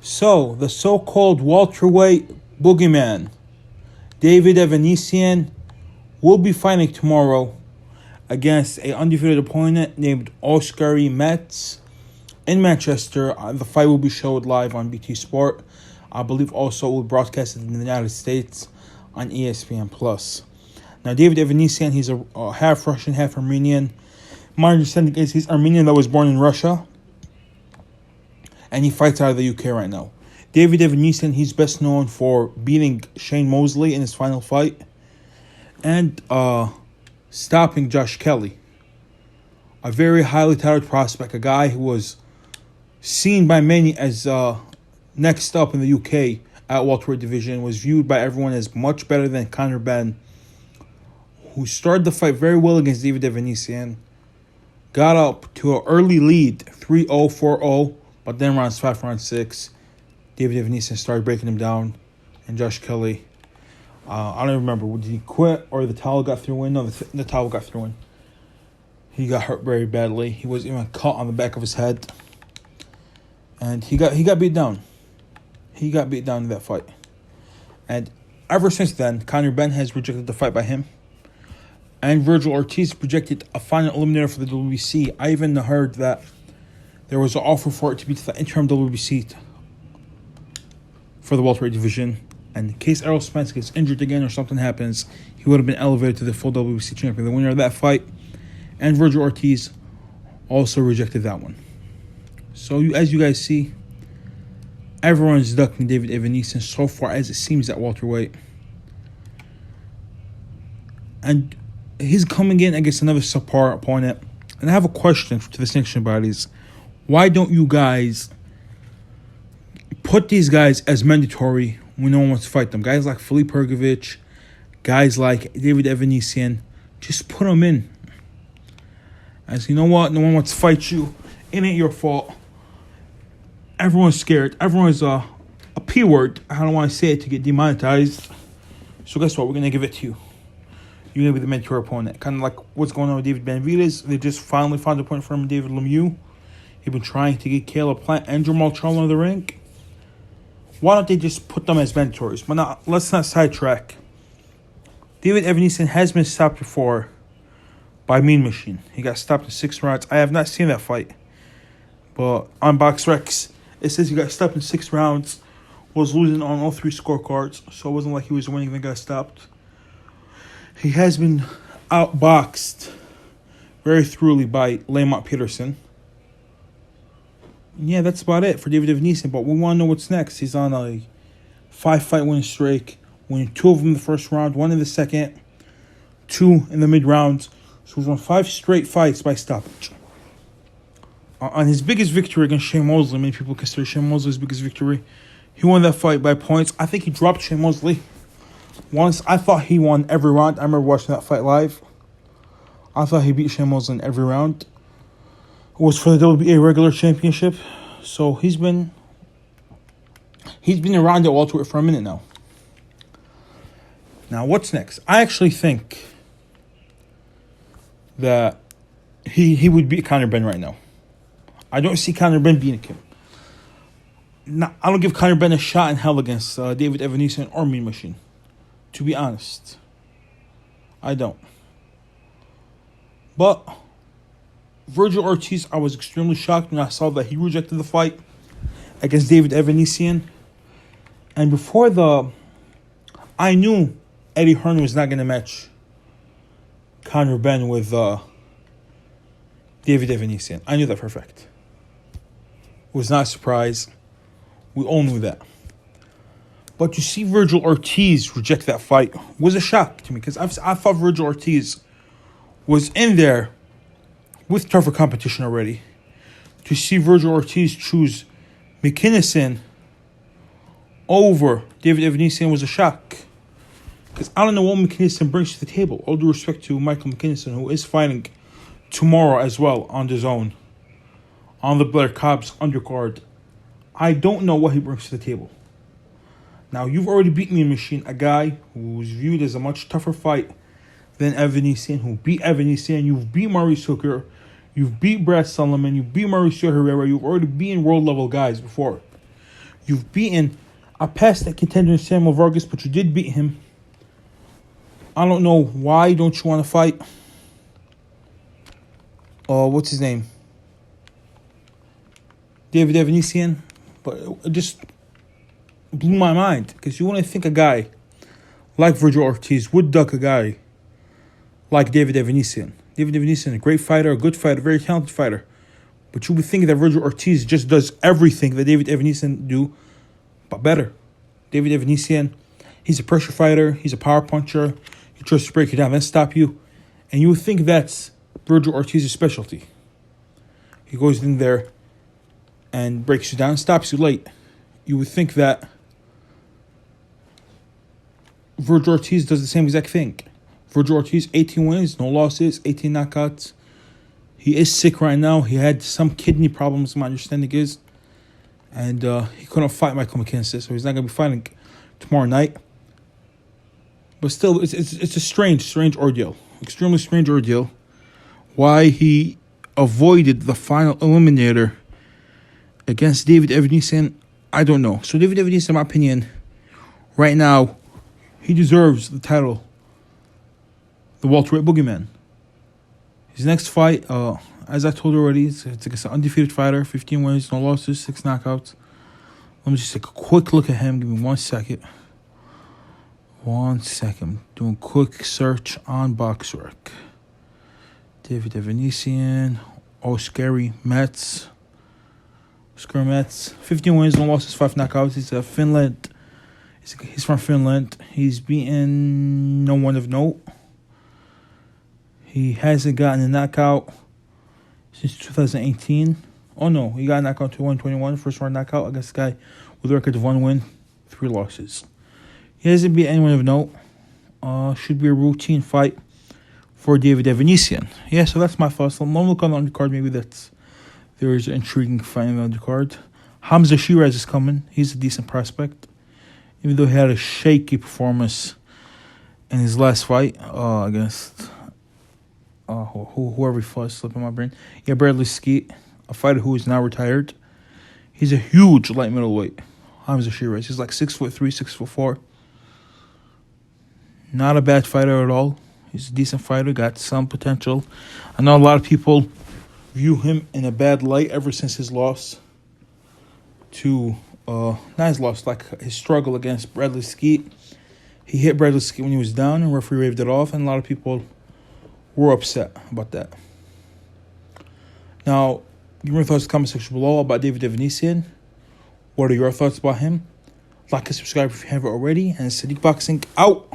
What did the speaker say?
So, the so-called welterweight Bogeyman, David Avanesyan, will be fighting tomorrow against an undefeated opponent named Oskari Metz in Manchester. The fight will be showed live on BT Sport. I believe also it will be broadcasted in the United States on ESPN+. Now, David Avanesyan, he's a half Russian, half Armenian. My understanding is he's Armenian that was born in Russia, and he fights out of the UK right now. David Avanesyan, he's best known for beating Shane Mosley in his final fight and stopping Josh Kelly, a very highly touted prospect, a guy who was seen by many as next up in the UK at welterweight division, was viewed by everyone as much better than Conor Benn, who started the fight very well against David Avanesyan, got up to an early lead, 3-0, 4-0, but then rounds 5, round 6, David Avanesyan started breaking him down, and Josh Kelly, I don't remember, did he quit or the towel got thrown in? No, the towel got thrown in. He got hurt very badly. He was even caught on the back of his head, and he got beat down. He got beat down in that fight. And ever since then, Conor Benn has rejected the fight by him. And Virgil Ortiz projected a final eliminator for the WBC. I even heard that there was an offer for it to be to the interim WBC for the welterweight division. And in case Errol Spence gets injured again or something happens, he would have been elevated to the full WBC champion. The winner of that fight, and Virgil Ortiz, also rejected that one. So as you guys see, everyone's ducking David Avanesyan so far as it seems at welterweight. And he's coming in against another subpar opponent. And I have a question to the sanction bodies. Why don't you guys put these guys as mandatory when no one wants to fight them? Guys like Filip Hrgovic, guys like David Avanesyan, just put them in. As you know what? No one wants to fight you. It ain't your fault. Everyone's scared. Everyone's a P word. I don't want to say it to get demonetized. So guess what? We're going to give it to you. You're going to be the mandatory opponent. Kind of like what's going on with David Benavidez. They just finally found a point for him, David Lemieux. He's been trying to get Caleb Plant and Jamal Charlo in the ring. Why don't they just put them as mandatories? But now, let's not sidetrack. David Avanesyan has been stopped before by Mean Machine. He got stopped in 6 rounds. I have not seen that fight. But on BoxRec, it says he got stopped in 6 rounds, was losing on all 3 scorecards, so it wasn't like he was winning and got stopped. He has been outboxed very thoroughly by Lamont Peterson. Yeah, that's about it for David Avanesyan, but we want to know what's next. He's on a 5-fight winning streak, winning 2 of them in the first round, 1 in the second, 2 in the mid-rounds. So he's won 5 straight fights by stoppage. On his biggest victory against Shane Mosley, many people consider Shane Mosley's biggest victory, he won that fight by points. I think he dropped Shane Mosley once. I thought he won every round. I remember watching that fight live. I thought he beat Shane Mosley in every round. It was for the WBA regular championship. So he's been around at welterweight for a minute now. Now, what's next? I actually think that he would beat Conor Benn right now. I don't see Conor Benn beating him. Now, I don't give Conor Benn a shot in hell against David Avanesyan or Mean Machine. To be honest, I don't. But Virgil Ortiz, I was extremely shocked when I saw that he rejected the fight against David Avanesyan. And I knew Eddie Hearn was not going to match Conor Benn with David Avanesyan. I knew that for a fact. It was not a surprise. We all knew that. But to see Virgil Ortiz reject that fight was a shock to me, because I thought Virgil Ortiz was in there with tougher competition already. To see Virgil Ortiz choose McKinnison over David Avanesyan was a shock. Because I don't know what McKinnison brings to the table. All due respect to Michael McKinnison, who is fighting tomorrow as well on the zone, on the Blair Cobb's undercard. I don't know what he brings to the table. Now, you've already beat Mean Machine, a guy who's viewed as a much tougher fight than Avanesyan, who beat Avanesyan. You've beat Maurice Hooker. You've beat Brad Sullivan. You beat Mauricio Herrera. You've already beaten world-level guys before. You've beaten a past that contender Samuel Vargas, but you did beat him. I don't know why don't you want to fight. What's his name? David Avanesyan. But it just blew my mind because you wouldn't think a guy like Virgil Ortiz would duck a guy like David Avanesyan. David Avanesyan, a great fighter, a good fighter, very talented fighter. But you would think that Virgil Ortiz just does everything that David Avanesyan do, but better. David Avanesyan, he's a pressure fighter. He's a power puncher. He tries to break you down, then stop you. And you would think that's Virgil Ortiz's specialty. He goes in there and breaks you down, stops you late. You would think that Virgil Ortiz does the same exact thing. Virgil Ortiz, 18 wins, no losses, 18 knockouts. He is sick right now. He had some kidney problems, my understanding is. And he couldn't fight Michael McKinsey, so he's not going to be fighting tomorrow night. But still, it's a strange ordeal. Extremely strange ordeal. Why he avoided the final eliminator against David Avanesyan, I don't know. So David Avanesyan, in my opinion, right now, he deserves the title, the welterweight boogeyman. His next fight, as I told you already, it's against an undefeated fighter, 15 wins, no losses, 6 knockouts. Let me just take a quick look at him. Give me 1 second. 1 second. Doing a quick search on BoxRec. David Avanesyan, Oskari Metz. Oskari Metz, 15 wins, no losses, 5 knockouts. He's Finland. He's from Finland. He's beaten no one of note. He hasn't gotten a knockout since 2018. Oh no, he got a knockout to 121, first round knockout against a guy with a record of 1 win, 3 losses. He hasn't beat anyone of note. Should be a routine fight for David Avanesyan. Yeah, so that's my thoughts. I'm look on the undercard. Maybe there is an intriguing fight on the undercard. Hamza Shiraz is coming. He's a decent prospect, even though he had a shaky performance in his last fight against whoever he fought, slipping my brain. Yeah, Bradley Skeet, a fighter who is now retired. He's a huge light middleweight. Hamza Shiraz. He's like 6'3", 6'4". Not a bad fighter at all. He's a decent fighter, got some potential. I know a lot of people view him in a bad light ever since his loss to, not his loss, like his struggle against Bradley Skeet. He hit Bradley Skeet when he was down, and referee waved it off, and a lot of people were upset about that. Now, give me your thoughts in the comment section below about David Avanesyan. What are your thoughts about him? Like and subscribe if you haven't already, and Sadiq Boxing out.